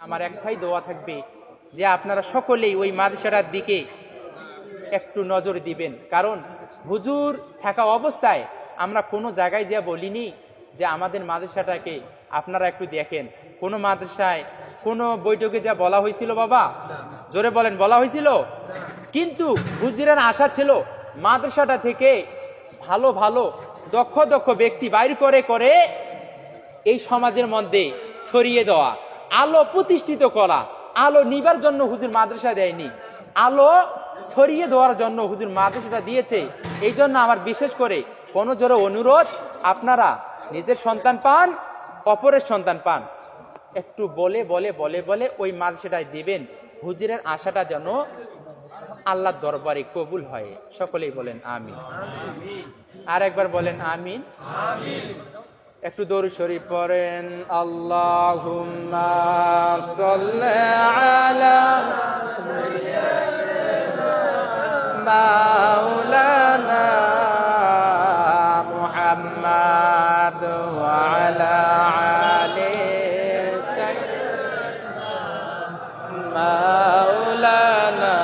আমার একটাই দোয়া থাকবে যে আপনারা সকলেই ওই মাদ্রাসাটার দিকে একটু নজর দিবেন, কারণ হুজুর থাকা অবস্থায় আমরা কোনো জায়গায় যা বলিনি যে আমাদের মাদ্রাসাটাকে আপনারা একটু দেখেন। কোনো মাদ্রাসায় কোনো বৈঠকে যা বলা হয়েছিল বাবা, জোরে বলেন, বলা হয়েছিল? কিন্তু হুজুরের আশা ছিল মাদ্রাসাটা থেকে ভালো ভালো দক্ষ দক্ষ ব্যক্তি বাইর করে করে এই সমাজের মধ্যে ছড়িয়ে দেওয়া, আলো প্রতিষ্ঠিত করা। আলো নিবার জন্য হুজুর মাদ্রাসা দেয়নি, আলো ছড়িয়ে দেওয়ার জন্য হুজুর মাদ্রাসাটা দিয়েছে। এই জন্য আমার বিশেষ করে কোনো জোরে অনুরোধ, আপনারা নিজের সন্তান পান, অপরের সন্তান পান, একটু বলে বলে বলে বলে ওই মাদ্রাসাটায় দিবেন। হুজুরের আশাটা যেন আল্লাহর দরবারে কবুল হয়। সকলেই বলেন আমিন। আর একবার বলেন আমিন। একটু দরুদ শরীফ পড়েন। আল্লাহুম্মা সাল্লি আলা মাওলানা মুহাম্মাদ ওয়া আলা আলি মাওলানা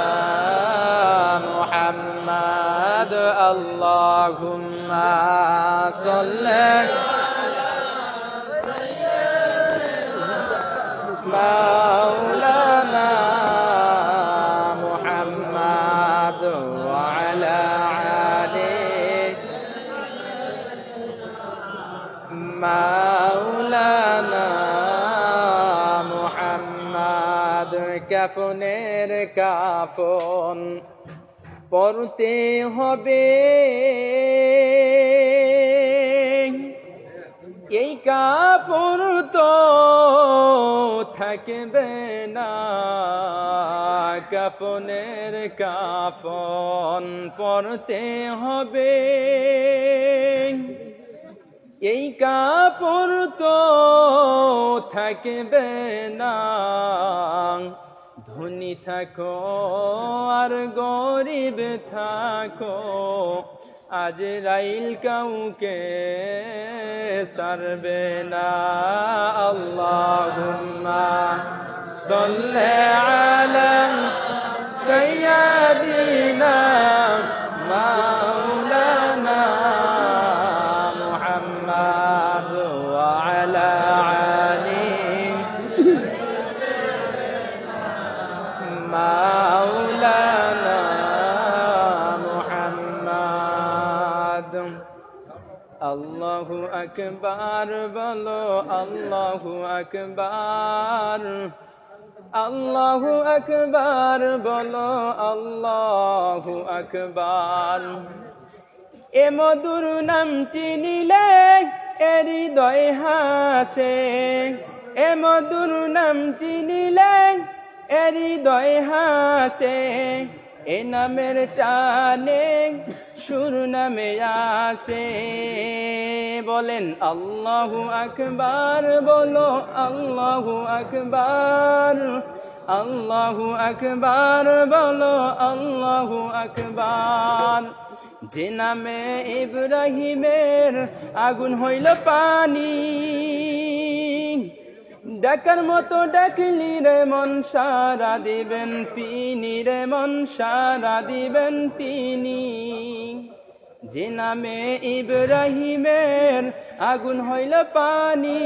মুহাম্মাদ। আল্লাহুম্মা সাল্লি মাওলানা মুহাম্মাদ ওয়া আলা আলি মাওলানা মুহাম্মাদ। কাফনের কাফন পরতে হবে, এই কাপড় তো থাকবে না। কাফনের কাফন পরতে হবে, এই কাপড় তো থাকবে না। ধনী থাকো আর গরিব থাকো, আজরাইল কাউকে ছাড়বে না। আল্লাহুম্মা সাল্লি আলা সাইয়্যিদিনা মাওলানা মুহাম্মাদ ওয়া আলা আলি মাওলানা মুহাম্মাদ। আল্লাহু আকবার বলো, আল্লাহু আকবার, আল্লাহু আকবার বলো, আল্লাহু আকবার। এ মধুর নামটি নিলে হৃদয় হাসে, এ মধুর নামটি নিলে হৃদয় হাসে। এ নামের টানে সুর নামে আসে। বলেন আল্লাহু আকবার বলো, আল্লাহু আকবার, আল্লাহু আকবার বলো, আল্লাহু আকবার। যে নামে ইব্রাহিমের আগুন হইল পানি, ডাকার মতো ডাকলি রে মন সারা দিবেন তিনি, রে মন সারা দিবেন তিনি। যে নামে ইব্রাহিমের আগুন হইল পানি,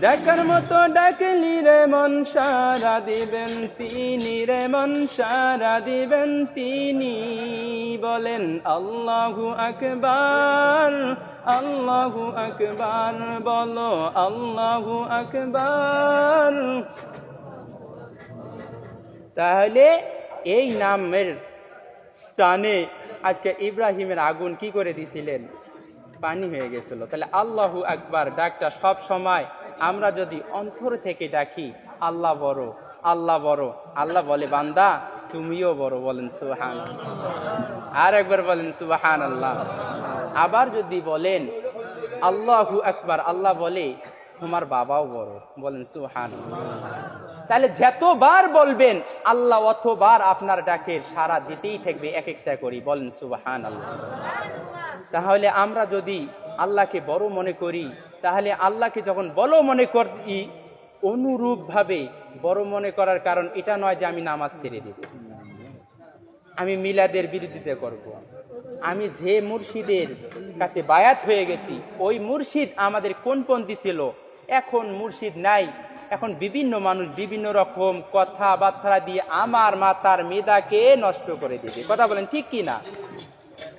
ডাকার মতো ডাকলি রে মন সারা দিবেন তিনি, রে মন সারা দিবেন তিনি। বলেন আল্লাহু আকবার, আল্লাহু আকবার বলো, আল্লাহু আকবার। তাহলে এই নামের টানে আজকে ইব্রাহিমের আগুন কি করে দিছিলেন? পানি হয়ে গেছিল। তাহলে আল্লাহু আকবার ডাকটা সব সময় আমরা যদি অন্তর থেকে ডাকি, আল্লাহ বড়, আল্লাহ বড়, আল্লাহ বলে বান্দা তুমিও বড়, বলেন সুবহানাল্লাহ। আর একবার বলেন সুবহানাল্লাহ। আবার যদি বলেন আল্লাহু আকবার, আল্লাহ বলে তোমার বাবাও বড়, বলেন সুবহানাল্লাহ। তাহলে যতবার বলবেন আল্লাহ অতবার আপনার ডাকের সাড়া দিতেই থাকবে, এক একটা করি, বলেন সুবহানাল্লাহ। তাহলে আমরা যদি আল্লাহকে বড় মনে করি, তাহলে আল্লাহকে যখন বড় মনে করি, অনুরূপ ভাবে বড় মনে করার কারণ এটা নয় যে আমি নামাজ ছেড়ে দেব, আমি মিলাদের বিরোধিতা করব। আমি যে মুর্শিদের কাছে বায়াত হয়ে গেছি, ওই মুর্শিদ আমাদের কোনপন্থী ছিল, এখন মুর্শিদ নাই। এখন বিভিন্ন মানুষ বিভিন্ন রকম কথাবার্তা দিয়ে আমার মাতার মেধাকে নষ্ট করে দিবে। কথা বলেন ঠিক কি না?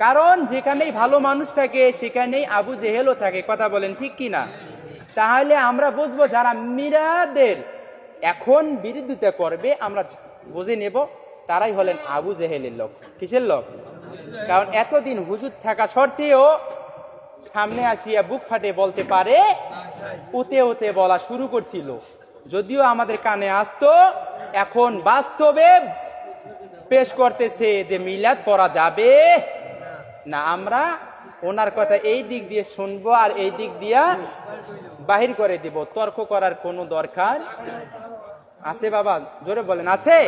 কারণ যেখানেই ভালো মানুষ থাকে সেখানেই আবু জেহেলও থাকে। কথা বলেন ঠিক কি না? তাহলে আমরা বুঝবো যারা মিরাদের এখন বিরোধিতা করবে, আমরা বুঝে নেব তারাই হলেন আবু জেহেলের লোক। কিসের লোক? কারণ এতদিন হুজুর থাকা সত্ত্বেও সামনে আসিয়া বুক ফাটে বলতে পারে, উতে উতে বলা শুরু করছিল, যদিও আমাদের কানে আসতো, এখন বাস্তবে পেশ করতেছে যে মিলাদ পড়া যাবে না। আমরা ওনার কথা এই দিক দিয়ে শুনবো আর এই দিক দিয়া বাহির করে দিব। তর্ক করার কোনো দরকার আছে বাবা? জোরে বলেন, আছে?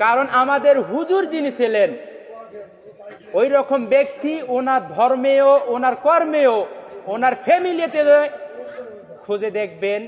কারণ আমাদের হুজুর যিনি ছিলেন ওই রকম ব্যক্তি, ওনার ধর্মেও ওনার কর্মেও ওনার ফ্যামিলিতে খুঁজে দেখবেন